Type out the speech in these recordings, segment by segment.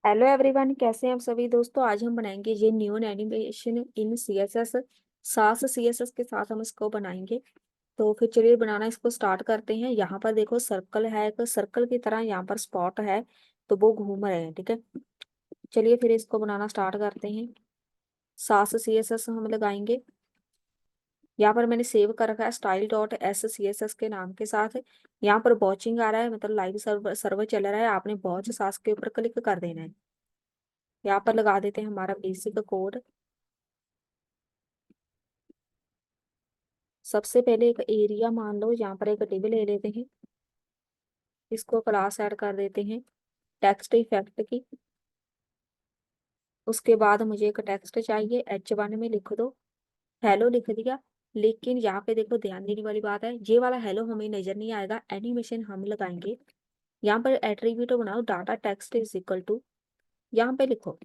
Hello everyone, कैसे हैं आप सभी दोस्तों। आज हम बनाएंगे ये न्यू एनिमेशन इन सीएसएस। सास सीएसएस के साथ हम इसको बनाएंगे। तो फिर चलिए बनाना इसको स्टार्ट करते हैं। यहाँ पर देखो सर्कल है, एक सर्कल की तरह यहाँ पर स्पॉट है, तो वो घूम रहे हैं। ठीक है, चलिए फिर इसको बनाना स्टार्ट करते हैं। सास सीएसएस हम लगाएंगे। यहाँ पर मैंने सेव कर रखा है style dot S C S S के नाम के साथ। यहाँ पर वॉचिंग आ रहा है, मतलब लाइव सर्वर सर्वर चल रहा है। आपने वॉच सास के ऊपर क्लिक कर देना है। यहाँ पर लगा देते हैं हमारा बेसिक कोड। सबसे पहले एक एरिया मान लो, यहाँ पर एक टेबल ले लेते हैं। इसको क्लास ऐड कर देते हैं टेक्स्ट इफेक्ट की। उसके बाद मुझे एक टेक्स्ट चाहिए, H1 में लिख दो हेलो, लिख दिया। लेकिन यहाँ पे देखो ध्यान देने वाली बात है, ये वाला हेलो हमें नजर नहीं आएगा, एनिमेशन हम लगाएंगे। यहाँ पर एट्रीब्यूट बनाओ data text is equal to, यहाँ पे लिखो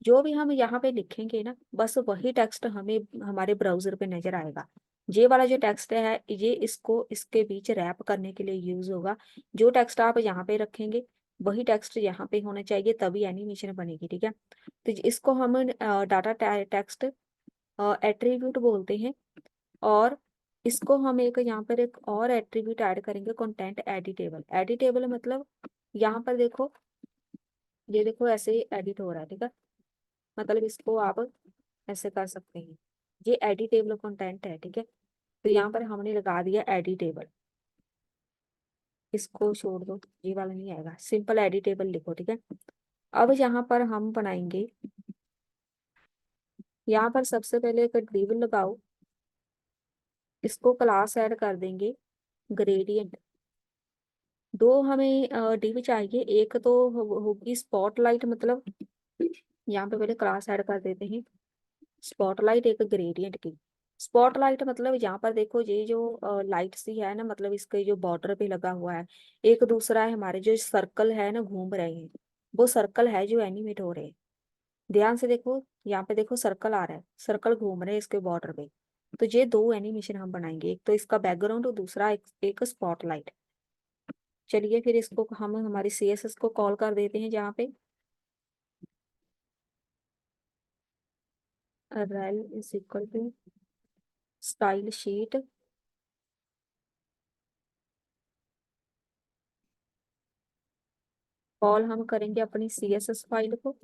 जो भी हम यहाँ पे लिखेंगे ना, बस वही टेक्स्ट हमें हमारे ब्राउजर पे नजर आएगा। ये वाला जो टेक्स्ट है ये इसको इसके बीच रैप करने के लिए यूज होगा। जो टेक्स्ट आप यहाँ पे रखेंगे वही टेक्स्ट यहाँ पे होना चाहिए, तभी एनिमेशन बनेगी। ठीक है, तो इसको हम डाटा टेक्स्ट एट्रीब्यूट बोलते हैं। और इसको हम एक यहाँ पर एक और एट्रीब्यूट ऐड करेंगे, कंटेंट एडिटेबल। एडिटेबल मतलब यहाँ पर देखो, ये देखो ऐसे एडिट हो रहा है। ठीक है, मतलब इसको आप ऐसे कर सकते हैं। ये एडिटेबल कंटेंट है। ठीक है, तो यहाँ पर हमने लगा दिया एडिटेबल। इसको छोड़ दो, ये वाला नहीं आएगा, सिंपल एडिटेबल लिखो। ठीक है, अब यहाँ पर हम बनाएंगे। यहाँ पर सबसे पहले एक डिव लगाओ, इसको क्लास ऐड कर देंगे ग्रेडियंट। दो हमें डिव चाहिए, एक तो होगी स्पॉटलाइट, मतलब यहाँ पे पहले क्लास ऐड कर देते हैं स्पॉटलाइट, एक ग्रेडियंट की। स्पॉटलाइट मतलब यहाँ पर देखो ये जो लाइट सी है ना, मतलब इसके जो बॉर्डर पे लगा हुआ है। एक दूसरा है हमारे जो सर्कल है ना घूम रहे हैं, वो सर्कल है जो एनिमेट हो रहे हैं। ध्यान से देखो, यहाँ पे देखो सर्कल आ रहा है, सर्कल घूम रहे हैं इसके बॉर्डर पे। तो ये दो एनिमेशन हम बनाएंगे, एक तो इसका बैकग्राउंड और दूसरा एक स्पॉटलाइट। चलिए फिर इसको हम हमारी सीएसएस को कॉल कर देते हैं जहाँ पे rail is equal to style sheet. Call हम करेंगे अपनी सीएसएस फाइल को।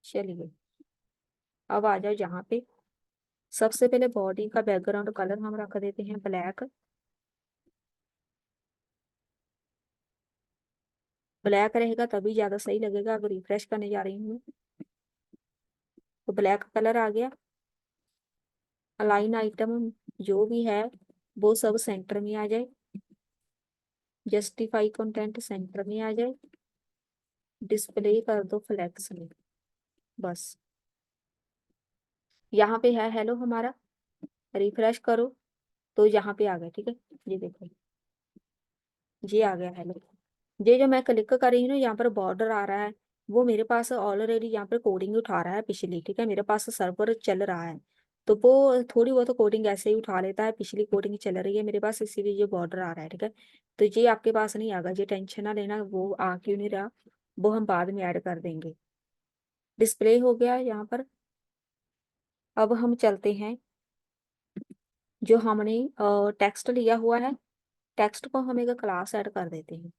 चलिए अब आ जाओ जहाँ पे सबसे पहले बॉडी का बैकग्राउंड कलर हम रख देते हैं ब्लैक। ब्लैक रहेगा तभी ज्यादा सही लगेगा। अब रिफ्रेश करने जा रही हूँ तो ब्लैक कलर आ गया। अलाइन आइटम जो भी है वो सब सेंटर में आ जाए। जस्टिफाई कंटेंट सेंटर में आ जाए। डिस्प्ले कर दो फ्लेक्स में, बस। यहाँ पे है हेलो हमारा, रिफ्रेश करो तो यहाँ पे आ गया। ठीक है, ये देखो ये आ गया हेलो। ये जो मैं क्लिक कर रही हूँ ना, यहाँ पर बॉर्डर आ रहा है, वो मेरे पास ऑलरेडी यहाँ पर कोडिंग उठा रहा है पिछली। ठीक है, मेरे पास सर्वर चल रहा है, तो वो थोड़ी बहुत कोडिंग ऐसे ही उठा लेता है। पिछली कोडिंग चल रही है मेरे पास, इसीलिए ये बॉर्डर आ रहा है। ठीक है, तो ये आपके पास नहीं आएगा, ये टेंशन ना लेना, वो आ क्यों नहीं रहा, वो हम बाद में ऐड कर देंगे। डिस्प्ले हो गया यहाँ पर। अब हम चलते हैं, जो हमने टेक्स्ट लिया हुआ है, टेक्स्ट को हम एक क्लास ऐड कर देते हैं।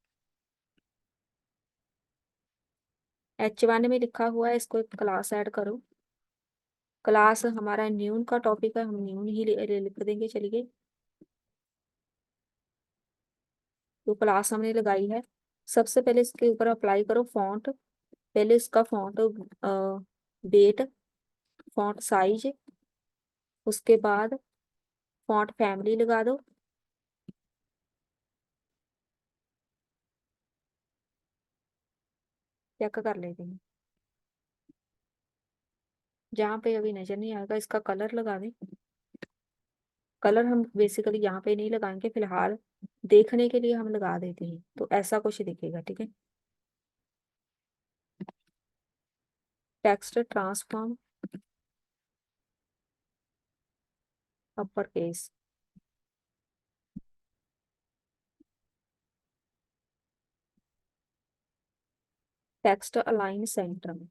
H1 में लिखा हुआ है, इसको एक क्लास ऐड करो। क्लास हमारा न्यून का टॉपिक है, हम न्यून ही लिख देंगे। चलिए, तो क्लास हमने लगाई है। सबसे पहले इसके ऊपर अप्लाई करो फॉन्ट। पहले इसका फॉन्ट वेट, फॉन्ट साइज, उसके बाद फॉन्ट फैमिली लगा दो। चेक कर लेते हैं, जहाँ पे अभी नजर नहीं आएगा इसका कलर लगा दें। कलर हम बेसिकली यहाँ पे नहीं लगाएंगे फिलहाल, देखने के लिए हम लगा देते हैं, तो ऐसा कुछ दिखेगा। ठीक है, text transform upper case. Text align centre में।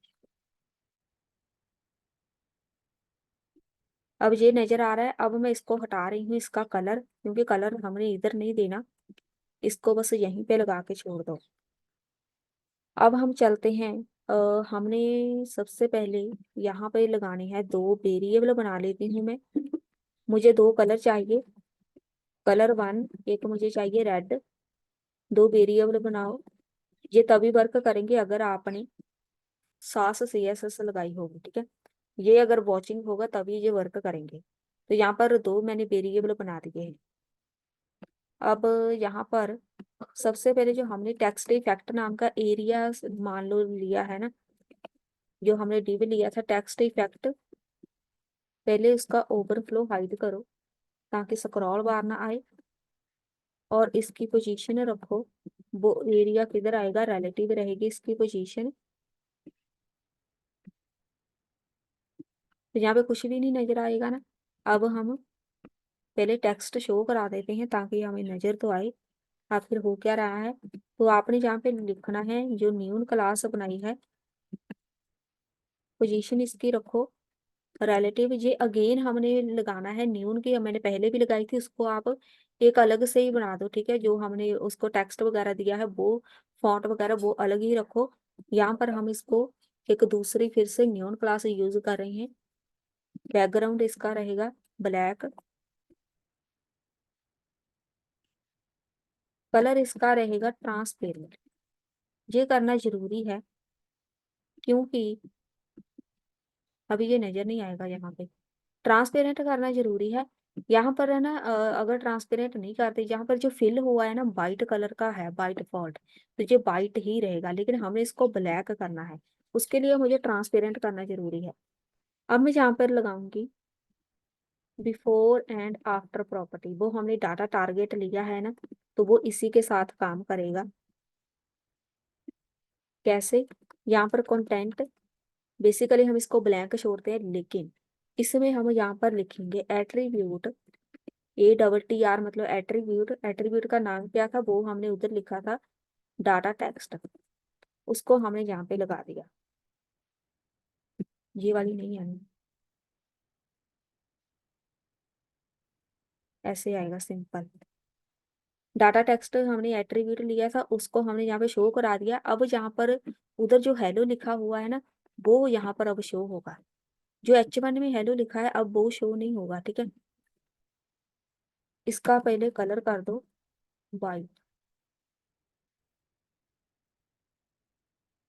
अब ये नजर आ रहा है। अब मैं इसको हटा रही हूँ, इसका कलर, क्योंकि कलर हमने इधर नहीं देना, इसको बस यहीं पे लगा के छोड़ दो। अब हम चलते हैं, हमने सबसे पहले यहाँ पे लगाने हैं दो वेरिएबल, बना लेती हूँ मैं। मुझे दो कलर चाहिए, कलर वन, एक मुझे चाहिए रेड। दो वेरिएबल बनाओ। ये तभी वर्क करेंगे अगर आपने सास सी एस एस लगाई होगी, ठीक है। ये अगर वॉचिंग होगा तभी ये वर्क करेंगे। तो यहाँ पर दो मैंने वेरिएबल बना दिए हैं। अब यहाँ पर सबसे पहले जो हमने टेक्स्ट इफेक्ट नाम का एरिया मान लो लिया है ना, जो हमने डिव लिया था टेक्स्ट इफेक्ट, पहले उसका ओवरफ्लो हाइड करो ताकि स्क्रॉल बार ना आए, और इसकी पोजीशन रखो। वो एरिया किधर आएगा, रिलेटिव रहेगी इसकी पोजीशन। तो यहाँ पे कुछ भी नहीं नजर आएगा ना। अब हम पहले टेक्स्ट शो करा देते हैं ताकि हमें नजर तो आए आखिर हो क्या रहा है। तो आपने जहाँ पे लिखना है, जो न्यू क्लास बनाई है, पोजीशन इसकी रखो रिलेटिव। ये अगेन हमने लगाना है न्यून की, मैंने पहले भी लगाई थी, उसको आप एक अलग से ही बना दो, ठीक है। जो हमने उसको टेक्स्ट वगैरह दिया है वो फॉन्ट वगैरह वो अलग ही रखो। यहाँ पर हम इसको एक दूसरी फिर से न्यून क्लास यूज कर रहे हैं। बैकग्राउंड इसका रहेगा ब्लैक, कलर इसका रहेगा ट्रांसपेरेंट। ये करना जरूरी है क्योंकि अभी ये नजर नहीं आएगा यहाँ पे। ट्रांसपेरेंट करना जरूरी है। यहाँ पर है ना, अगर ट्रांसपेरेंट नहीं करते, यहाँ पर जो फिल हुआ है ना वाइट कलर का है, बाइट फॉल्ट, तो ये वाइट ही रहेगा, लेकिन हमें इसको ब्लैक करना है। उसके लिए मुझे ट्रांसपेरेंट करना जरूरी है। अब मैं यहाँ पर लगाऊंगी बिफोर एंड आफ्टर प्रॉपर्टी। वो हमने डाटा टारगेट लिया है ना, तो वो इसी के साथ काम करेगा। कैसे, यहाँ पर कंटेंट, बेसिकली हम इसको ब्लैंक छोड़ते हैं, लेकिन इसमें हम यहाँ पर लिखेंगे एट्रीब्यूट, ATTR मतलब एट्रीब्यूट। एट्रीब्यूट का नाम क्या था, वो हमने उधर लिखा था डाटा टेक्स्ट, उसको हमने यहाँ पे लगा दिया। ये वाली नहीं आनी, ऐसे आएगा सिंपल। डाटा टेक्स्ट हमने एट्रीब्यूट लिया था, उसको हमने यहाँ पे शो करा दिया। अब यहाँ पर उधर जो हेलो लिखा हुआ है ना, वो यहाँ पर अब शो होगा। जो H1 में हेलो लिखा है अब वो शो नहीं होगा, ठीक है। इसका पहले कलर कर दो वाइट।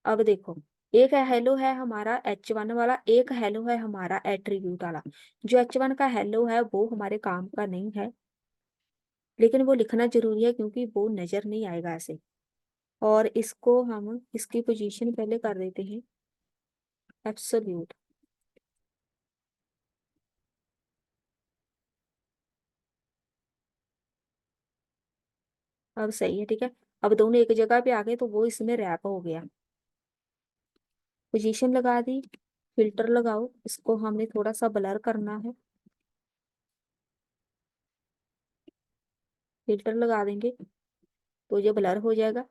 अब देखो, एक है हेलो है हमारा H1 वाला, एक हेलो है हमारा एट्रीब्यूट वाला। जो H1 का हेलो है वो हमारे काम का नहीं है, लेकिन वो लिखना जरूरी है क्योंकि वो नजर नहीं आएगा ऐसे। और इसको हम इसकी पोजीशन पहले कर देते हैं एब्सोल्यूट। अब सही है, ठीक है। अब दोनों एक जगह पे आ गए तो वो इसमें रैप हो गया। पोजीशन लगा दी, फिल्टर लगाओ, इसको हमने थोड़ा सा ब्लर करना है। फिल्टर लगा देंगे तो ये ब्लर हो जाएगा।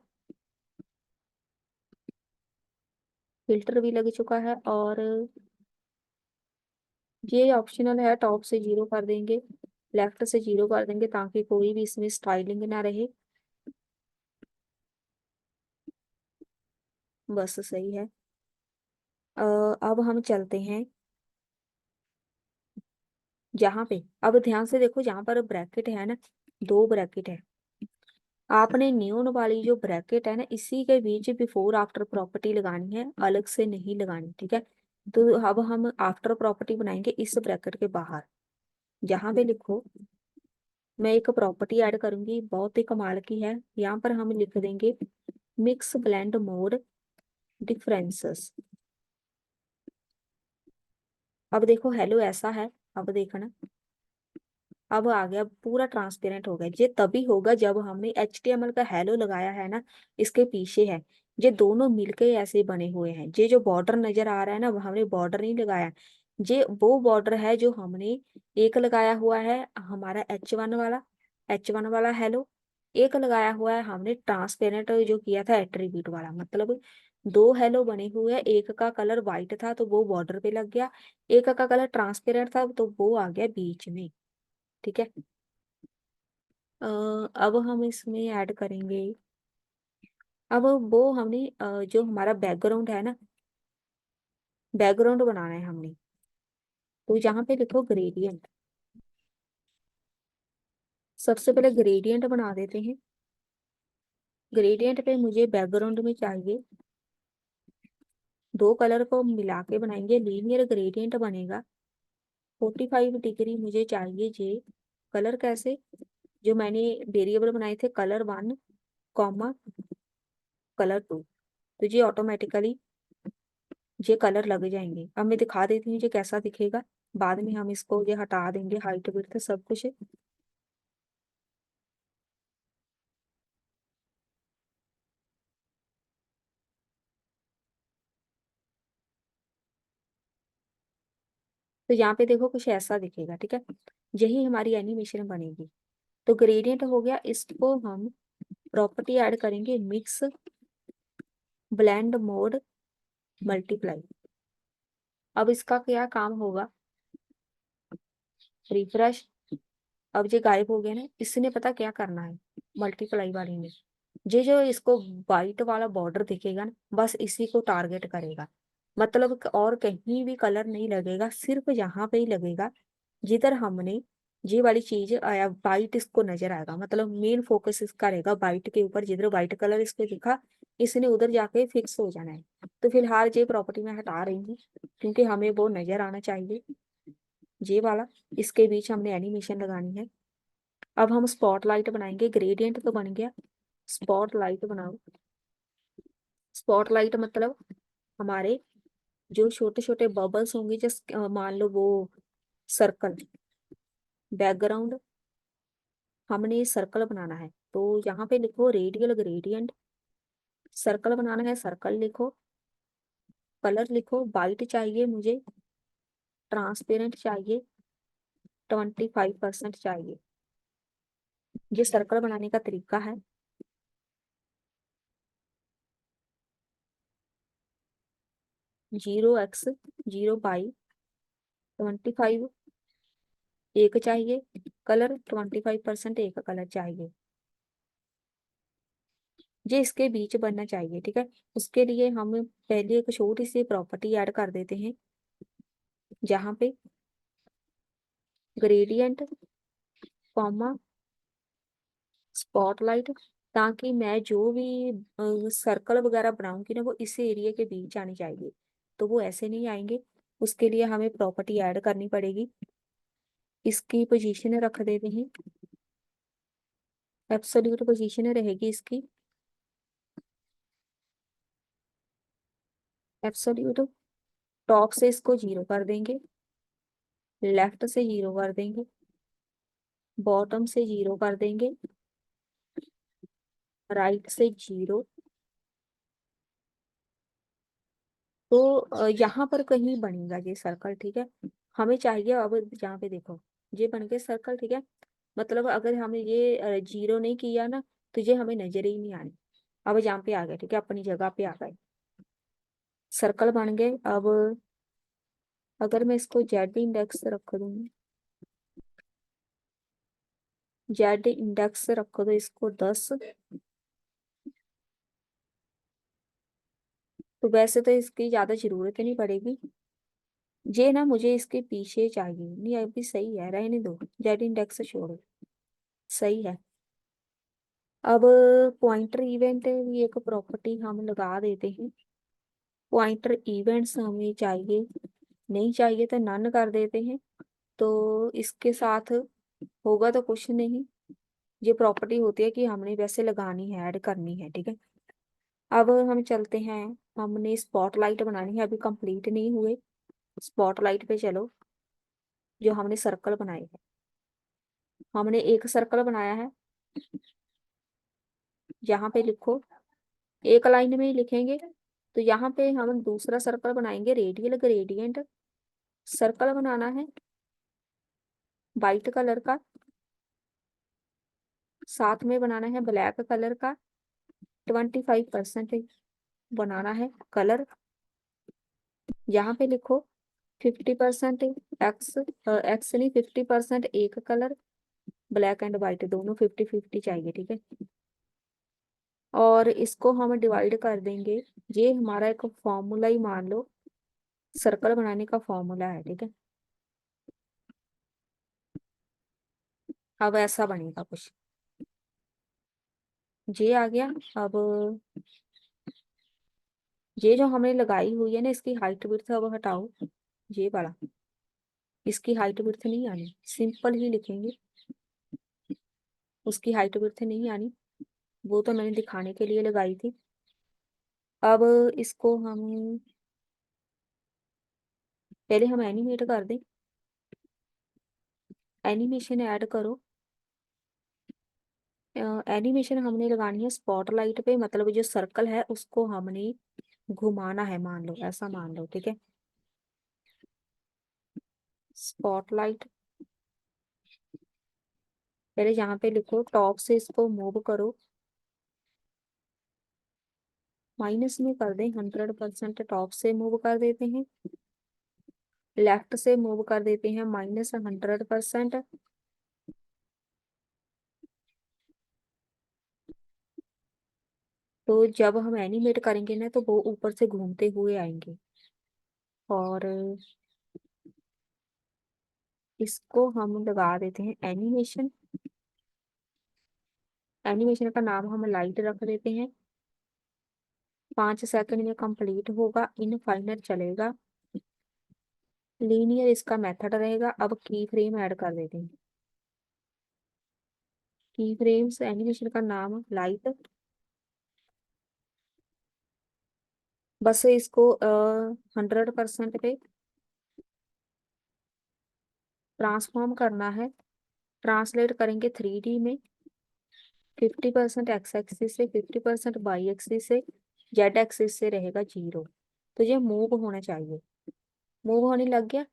फिल्टर भी लग चुका है, और ये ऑप्शनल है, टॉप से 0 कर देंगे, लेफ्ट से 0 कर देंगे ताकि कोई भी इसमें स्टाइलिंग ना रहे। बस सही है। अब हम चलते हैं जहाँ पे, अब ध्यान से देखो, जहाँ पर ब्रैकेट है ना, दो ब्रैकेट है। आपने न्यून वाली जो ब्रैकेट है ना, इसी के बीच बिफोर आफ्टर प्रॉपर्टी लगानी है, अलग से नहीं लगानी, ठीक है। तो अब हम आफ्टर प्रॉपर्टी बनाएंगे इस ब्रैकेट के बाहर। यहाँ पे लिखो, मैं एक प्रॉपर्टी ऐड करूंगी, बहुत ही कमाल की है। यहाँ पर हम लिख देंगे मिक्स ब्लेंड मोड डिफरेंसेस। अब देखो हेलो ऐसा है, अब देखना, अब आ गया पूरा ट्रांसपेरेंट हो गया। ये तभी होगा जब हमने HTML का हेलो लगाया है ना, इसके पीछे है, ये दोनों मिलके ऐसे बने हुए हैं। ये जो बॉर्डर नजर आ रहा है ना, वो हमने बॉर्डर नहीं लगाया, ये वो बॉर्डर है जो हमने एक लगाया हुआ है हमारा H1 वाला हेलो, एक लगाया हुआ है हमने ट्रांसपेरेंट जो किया था एट्रीब्यूट वाला। मतलब दो हेलो बने हुए हैं, एक का कलर व्हाइट था तो वो बॉर्डर पे लग गया, एक का कलर ट्रांसपेरेंट था तो वो आ गया बीच में। ठीक है। अब हम इसमें ऐड करेंगे, अब वो हमने जो हमारा बैकग्राउंड है ना, बैकग्राउंड बनाना है हमने, तो यहाँ पे लिखो ग्रेडियंट। सबसे पहले ग्रेडियंट बना देते हैं। ग्रेडियंट पे मुझे बैकग्राउंड में चाहिए, दो कलर को मिला के बनाएंगे, लीनियर ग्रेडियंट बनेगा। 45 डिग्री मुझे चाहिए जे। कलर कैसे, जो मैंने वेरिएबल बनाए थे कलर 1, कॉमा कलर 2, तो ये ऑटोमेटिकली ये कलर लग जाएंगे। अब मैं दिखा देती हूँ ये कैसा दिखेगा, बाद में हम इसको ये हटा देंगे, हाइट विड्थ सब कुछ। तो यहाँ पे देखो कुछ ऐसा दिखेगा। ठीक है, यही हमारी एनिमेशन बनेगी। तो ग्रेडियंट हो गया, इसको हम प्रॉपर्टी ऐड करेंगे, मिक्स ब्लेंड मोड मल्टीप्लाई। अब इसका क्या काम होगा, रिफ्रेश। अब ये गायब हो गया ना, इसने पता क्या करना है, मल्टीप्लाई वाली में ये जो इसको वाइट वाला बॉर्डर दिखेगा ना, बस इसी को टारगेट करेगा। मतलब और कहीं भी कलर नहीं लगेगा, सिर्फ यहाँ पे ही लगेगा जिधर हमने ये वाली चीज आया, वाइट इसको नजर आएगा। मतलब मेन फोकस इसका रहेगा वाइट के ऊपर, जिधर व्हाइट कलर इसको दिखा इसने उधर जाके फिक्स हो जाना है। तो फिलहाल ये प्रॉपर्टी मैं हटा रही हूँ क्योंकि हमें वो नजर आना चाहिए, ये वाला। इसके बीच हमने एनिमेशन लगानी है। अब हम स्पॉटलाइट बनाएंगे, ग्रेडियंट तो बन गया, स्पॉटलाइट बनाओ। स्पॉटलाइट मतलब हमारे जो छोटे छोटे बबल्स होंगे, जैसे मान लो वो सर्कल, बैकग्राउंड हमने सर्कल बनाना है, तो यहाँ पे लिखो रेडियल ग्रेडियंट। सर्कल बनाना है, सर्कल लिखो। कलर लिखो, वाइट चाहिए मुझे, ट्रांसपेरेंट चाहिए, 25% चाहिए। ये सर्कल बनाने का तरीका है। 0x 0 बाई 25, एक चाहिए कलर, 25% एक कलर चाहिए। ये इसके बीच बनना चाहिए। ठीक है, उसके लिए हम पहले एक छोटी सी प्रॉपर्टी ऐड कर देते हैं, जहाँ पे ग्रेडियंट कॉमा स्पॉटलाइट, ताकि मैं जो भी सर्कल वगैरह बनाऊंगी ना वो इस एरिया के बीच आनी चाहिए, तो वो ऐसे नहीं आएंगे। उसके लिए हमें प्रॉपर्टी ऐड करनी पड़ेगी। इसकी पोजीशन रख देते हैं, एब्सोल्यूट पोजीशन रहेगी इसकी, एब्सोल्यूट। टॉप से इसको 0 कर देंगे, लेफ्ट से 0 कर देंगे, बॉटम से 0 कर देंगे, राइट से 0। तो यहाँ पर कहीं बनेगा ये सर्कल। ठीक है, हमें चाहिए, अब यहाँ पे देखो ये बन गया सर्कल। ठीक है, मतलब अगर हमें ये 0 नहीं किया ना तो ये हमें नजर ही नहीं आनी। अब यहाँ पे आ गए, ठीक है, अपनी जगह पे आ गए, सर्कल बन गए। अब अगर मैं इसको जेड इंडेक्स रख दूंगी, जेड इंडेक्स रख दो इसको 10, तो वैसे तो इसकी ज्यादा जरूरत नहीं पड़ेगी। ये ना मुझे इसके पीछे चाहिए, नहीं अभी सही है, रहने दो, जेड इंडेक्स छोड़ो, सही है। अब पॉइंटर इवेंट भी एक प्रॉपर्टी हम लगा देते हैं। पॉइंटर इवेंट्स हमें चाहिए, नहीं चाहिए तो नन कर देते हैं। तो इसके साथ होगा तो कुछ नहीं, ये प्रॉपर्टी होती है कि हमने वैसे लगानी है, ऐड करनी है। ठीक है, अब हम चलते हैं, हमने स्पॉटलाइट बनानी है, अभी कंप्लीट नहीं हुए। स्पॉटलाइट पे चलो, जो हमने सर्कल बनाए हैं, हमने एक सर्कल बनाया है, यहाँ पे लिखो, एक लाइन में ही लिखेंगे। तो यहाँ पे हम दूसरा सर्कल बनाएंगे, रेडियल ग्रेडियंट। सर्कल बनाना है वाइट कलर का, साथ में बनाना है ब्लैक कलर का, 25%। बनाना है कलर। यहाँ पे लिखो 50% एक्स, एक्स नहीं 50% एक कलर, ब्लैक एंड व्हाइट दोनों 50-50 चाहिए, ठीक है। और इसको हम डिवाइड कर देंगे, ये हमारा एक फॉर्मूला ही मान लो, सर्कल बनाने का फॉर्मूला है, ठीक है। अब ऐसा बनेगा कुछ, ये आ गया। अब ये जो हमने लगाई हुई है ना, इसकी हाइट विड्थ अब हटाओ, ये वाला, इसकी हाइट विड्थ नहीं आनी, सिंपल ही लिखेंगे, उसकी हाइट विड्थ नहीं आनी, वो तो मैंने दिखाने के लिए लगाई थी। अब इसको हम पहले हम एनिमेट कर दें, एनिमेशन ऐड करो। एनिमेशन हमने लगानी है स्पॉटलाइट पे, मतलब जो सर्कल है उसको हमने घुमाना है, मान लो ऐसा मान लो, ठीक है। स्पॉटलाइट, पहले यहाँ पे लिखो टॉप से इसको मूव करो, माइनस में कर दें, 100% टॉप से मूव कर देते हैं, लेफ्ट से मूव कर देते हैं -100%। तो जब हम एनिमेट करेंगे ना तो वो ऊपर से घूमते हुए आएंगे। और इसको हम लगा देते हैं एनिमेशन, एनिमेशन का नाम हम लाइट रख देते हैं, 5 सेकंड में कंप्लीट होगा, इनफाइनाइट चलेगा, लीनियर इसका मेथड रहेगा। अब की फ्रेम ऐड कर देते हैं, की फ्रेम्स एनिमेशन का नाम लाइट, बस इसको 100% पे ट्रांसफॉर्म करना है, ट्रांसलेट करेंगे 3D में, 50% एक्स एक्सिस से, 50% वाई एक्सिस से, जेड एक्सिस से रहेगा 0। तो ये मूव होना चाहिए, मूव होने लग गया।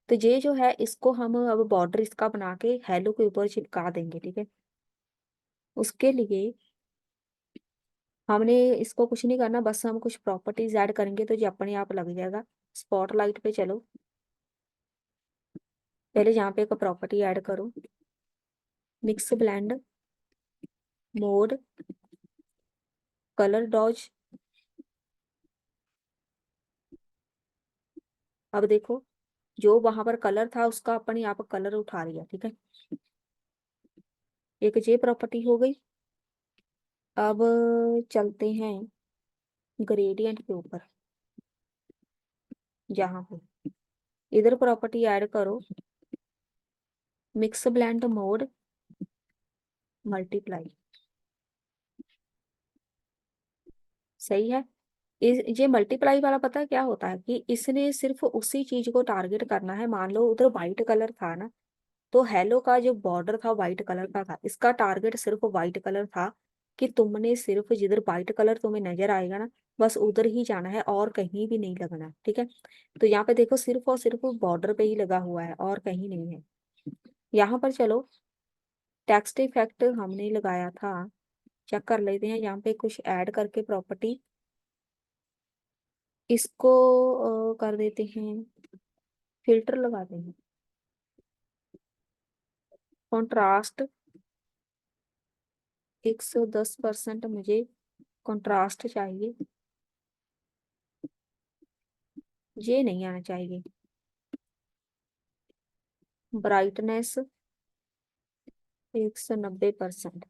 तो ये जो है इसको हम अब बॉर्डर इसका बना के हेलो के ऊपर चिपका देंगे, ठीक है। उसके लिए हमने इसको कुछ नहीं करना, बस हम कुछ प्रॉपर्टीज ऐड करेंगे तो ये अपने आप लग जाएगा। स्पॉटलाइट पे चलो, पहले यहाँ पे एक प्रॉपर्टी ऐड करो, mix blend mode colour dodge. अब देखो जो वहां पर कलर था उसका अपने आप कलर उठा लिया, ठीक है। एक ये प्रॉपर्टी हो गई। अब चलते हैं ग्रेडियंट के ऊपर, जहाँ पे इधर प्रॉपर्टी ऐड करो, मिक्स ब्लेंड मोड मल्टीप्लाई, सही है। ये मल्टीप्लाई वाला पता है क्या होता है, कि इसने सिर्फ उसी चीज को टारगेट करना है, मान लो उधर व्हाइट कलर था ना, तो हेलो का जो बॉर्डर था व्हाइट कलर का था, इसका टारगेट सिर्फ व्हाइट कलर था, कि तुमने सिर्फ जिधर व्हाइट कलर तुम्हें नजर आएगा ना, बस उधर ही जाना है और कहीं भी नहीं लगना, ठीक है। तो यहाँ पे देखो सिर्फ और सिर्फ बॉर्डर पे ही लगा हुआ है और कहीं नहीं है। यहाँ पर चलो टेक्स्ट इफेक्ट हमने लगाया था, चेक कर लेते हैं, यहाँ पे कुछ ऐड करके प्रॉपर्टी, इसको कर देते हैं, फिल्टर लगाते हैं, कॉन्ट्रास्ट 110% मुझे कंट्रास्ट चाहिए, ये नहीं आना चाहिए, ब्राइटनेस 190%।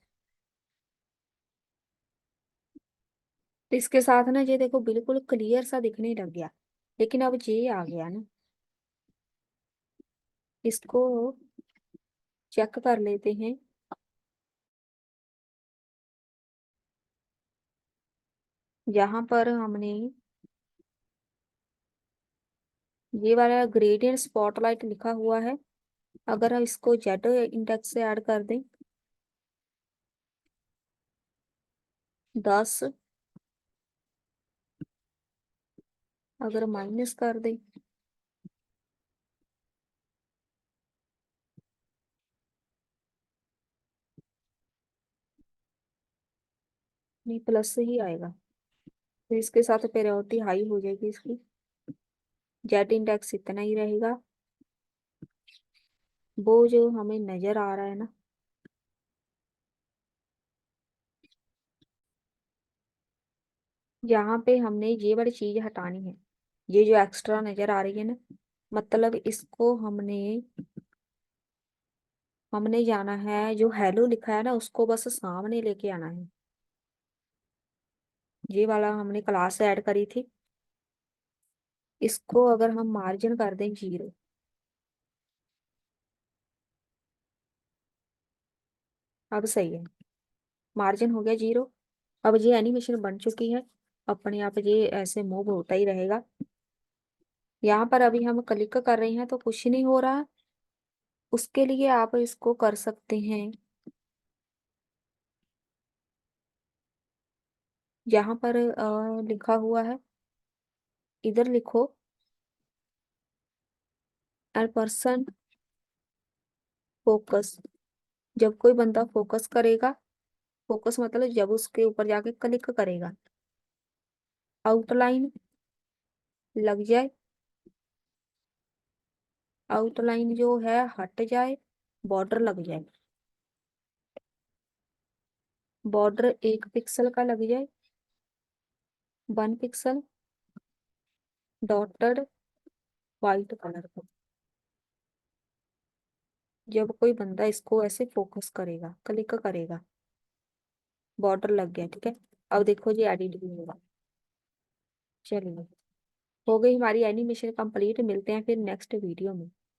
तो इसके साथ ना ये देखो बिल्कुल क्लियर सा दिखने लग गया। लेकिन अब ये आ गया ना, इसको चेक कर लेते हैं, यहाँ पर हमने ये वाला ग्रेडियंट स्पॉटलाइट लिखा हुआ है, अगर हम इसको जेड इंडेक्स से ऐड कर दें 10, अगर माइनस कर दें नहीं प्लस ही आएगा, तो इसके साथ प्रायोरिटी हाई हो जाएगी इसकी। जेड इंडेक्स इतना ही रहेगा, वो जो हमें नजर आ रहा है ना, यहाँ पे हमने ये वाली चीज हटानी है। ये जो एक्स्ट्रा नजर आ रही है ना, मतलब इसको हमने हमने जाना है, जो हेलो लिखा है ना उसको बस सामने लेके आना है। ये वाला हमने क्लास ऐड करी थी, इसको अगर हम मार्जिन कर दें 0, अब सही है, मार्जिन हो गया 0। अब ये एनिमेशन बन चुकी है, अपने आप ये ऐसे मूव होता ही रहेगा। यहाँ पर अभी हम क्लिक कर रहे हैं तो कुछ नहीं हो रहा। उसके लिए आप इसको कर सकते हैं, यहाँ पर लिखा हुआ है, इधर लिखो एन पर्सन फोकस। जब कोई बंदा फोकस करेगा, फोकस मतलब जब उसके ऊपर जाके क्लिक करेगा, आउटलाइन लग जाए, आउटलाइन जो है हट जाए, बॉर्डर लग जाए, बॉर्डर 1 पिक्सल का लग जाए, 1 पिक्सल, डॉटेड वाइट कलर का। जब कोई बंदा इसको ऐसे फोकस करेगा, क्लिक करेगा, बॉर्डर लग गया, ठीक है। अब देखो जी एडिट भी होगा। चलिए, हो गई हमारी एनिमेशन कंप्लीट। मिलते हैं फिर नेक्स्ट वीडियो में।